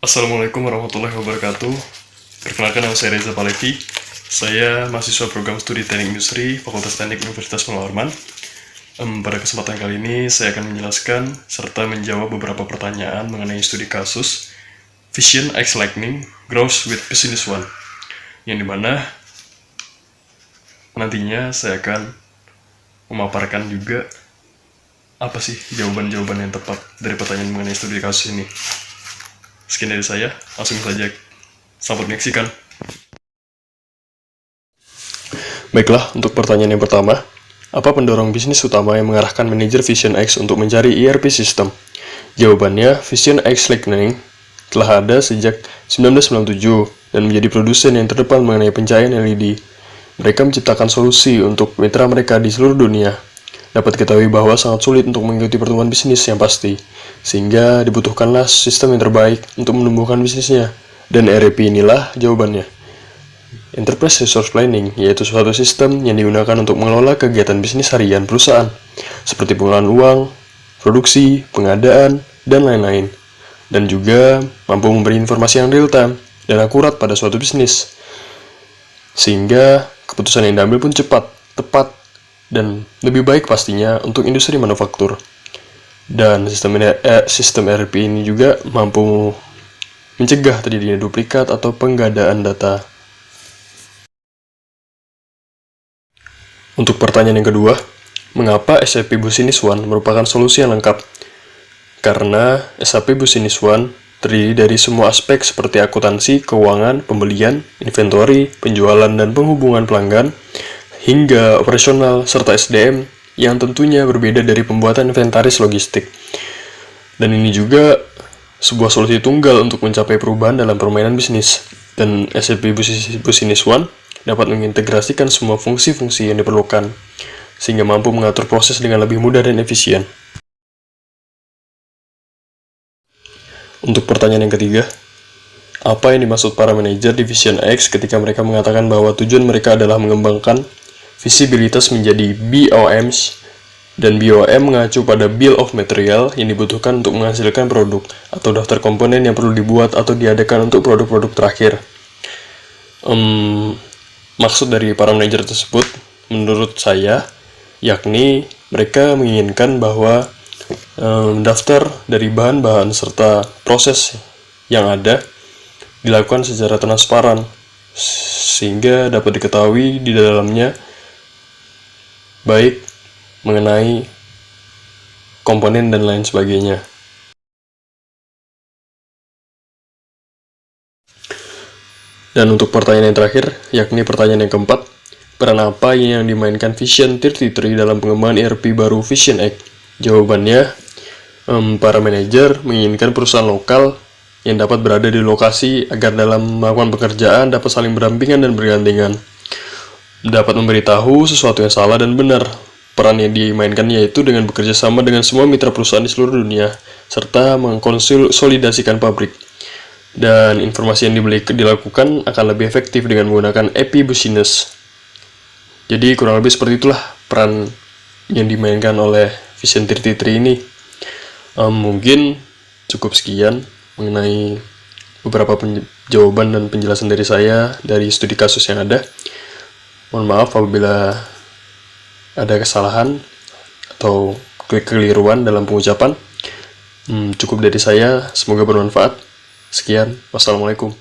Assalamualaikum warahmatullahi wabarakatuh. Perkenalkan, nama saya Reza Palevi. Saya mahasiswa program studi Teknik Industri Fakultas Teknik Universitas Pengalaman. Pada kesempatan kali ini saya akan menjelaskan serta menjawab beberapa pertanyaan mengenai studi kasus Vision X Lightning Grows with Business One, yang dimana nantinya saya akan memaparkan juga apa sih jawaban-jawaban yang tepat dari pertanyaan mengenai studi kasus ini. Sekian dari saya, langsung saja sambut menyaksikan. Baiklah, untuk pertanyaan yang pertama, apa pendorong bisnis utama yang mengarahkan manajer Vision X untuk mencari ERP system? Jawabannya, Vision X Lightning telah ada sejak 1997 dan menjadi produsen yang terdepan mengenai pencahayaan LED. Mereka menciptakan solusi untuk mitra mereka di seluruh dunia. Dapat diketahui bahwa sangat sulit untuk mengikuti pertumbuhan bisnis yang pasti, sehingga dibutuhkanlah sistem yang terbaik untuk menumbuhkan bisnisnya. Dan ERP inilah jawabannya. Enterprise Resource Planning, yaitu suatu sistem yang digunakan untuk mengelola kegiatan bisnis harian perusahaan, seperti pengelolaan uang, produksi, pengadaan, dan lain-lain. Dan juga mampu memberi informasi yang real-time dan akurat pada suatu bisnis, sehingga keputusan yang diambil pun cepat, tepat, dan lebih baik pastinya untuk industri manufaktur. Dan sistem ERP ini juga mampu mencegah terjadinya duplikat atau penggadaan data. Untuk pertanyaan yang kedua, mengapa SAP Business One merupakan solusi yang lengkap? Karena SAP Business One terdiri dari semua aspek seperti akuntansi, keuangan, pembelian, inventory, penjualan dan penghubungan pelanggan, hingga operasional serta SDM yang tentunya berbeda dari pembuatan inventaris logistik. Dan ini juga sebuah solusi tunggal untuk mencapai perubahan dalam permainan bisnis. Dan SAP Business One dapat mengintegrasikan semua fungsi-fungsi yang diperlukan, sehingga mampu mengatur proses dengan lebih mudah dan efisien. Untuk pertanyaan yang ketiga, apa yang dimaksud para manajer di Vision X ketika mereka mengatakan bahwa tujuan mereka adalah mengembangkan visibilitas menjadi BOMs, dan BOM mengacu pada Bill of Material yang dibutuhkan untuk menghasilkan produk atau daftar komponen yang perlu dibuat atau diadakan untuk produk-produk terakhir. Maksud dari para manajer tersebut, menurut saya, yakni mereka menginginkan bahwa daftar dari bahan-bahan serta proses yang ada dilakukan secara transparan, sehingga dapat diketahui di dalamnya baik mengenai komponen dan lain sebagainya. Dan untuk pertanyaan yang terakhir, yakni pertanyaan yang keempat, peran apa yang dimainkan Vision 33 dalam pengembangan ERP baru Vision X? Jawabannya, para manajer menginginkan perusahaan lokal yang dapat berada di lokasi agar dalam melakukan pekerjaan dapat saling berdampingan dan bergandengan, dapat memberitahu sesuatu yang salah dan benar. Peran yang dimainkan yaitu dengan bekerja sama dengan semua mitra perusahaan di seluruh dunia, serta mengkonsolidasikan pabrik. Dan informasi yang dilakukan akan lebih efektif dengan menggunakan AP Business. Jadi kurang lebih seperti itulah peran yang dimainkan oleh Vision 33 ini. Mungkin cukup sekian mengenai beberapa jawaban dan penjelasan dari saya dari studi kasus yang ada. Mohon maaf apabila ada kesalahan atau kekeliruan dalam pengucapan. Cukup dari saya, semoga bermanfaat. Sekian, wassalamualaikum.